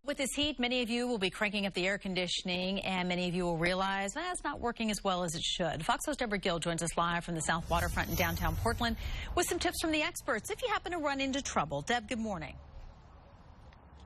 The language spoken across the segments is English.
With this heat, many of you will be cranking up the air conditioning, and many of you will realize it's not working as well as it should. Fox host Deborah Gill joins us live from the South Waterfront in downtown Portland with some tips from the experts if you happen to run into trouble. Deb, good morning.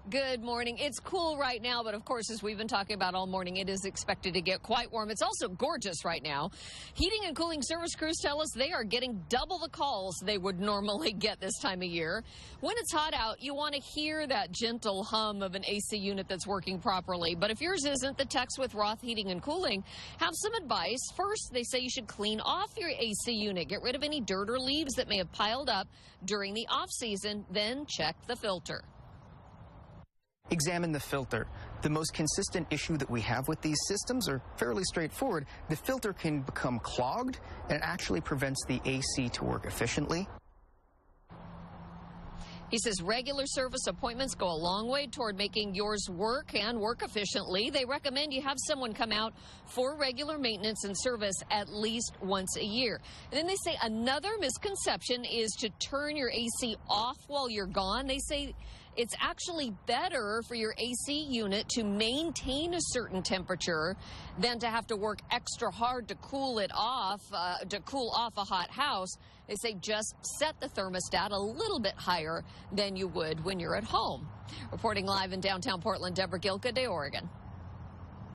Good morning. It's cool right now, but of course, as we've been talking about all morning, it is expected to get quite warm. It's also gorgeous right now. Heating and cooling service crews tell us they are getting double the calls they would normally get this time of year. When it's hot out, you want to hear that gentle hum of an AC unit that's working properly. But if yours isn't, the techs with Roth Heating and Cooling have some advice. First, they say you should clean off your AC unit. Get rid of any dirt or leaves that may have piled up during the off season. Then check the filter. Examine the filter. The most consistent issue that we have with these systems are fairly straightforward. The filter can become clogged, and it actually prevents the AC to work efficiently. He says regular service appointments go a long way toward making yours work and work efficiently. They recommend you have someone come out for regular maintenance and service at least once a year. And then they say another misconception is to turn your AC off while you're gone. They say it's actually better for your AC unit to maintain a certain temperature than to have to work extra hard to cool it off, to cool off a hot house. They say just set the thermostat a little bit higher than you would when you're at home. Reporting live in downtown Portland, Deborah Gill, Good Day, Oregon.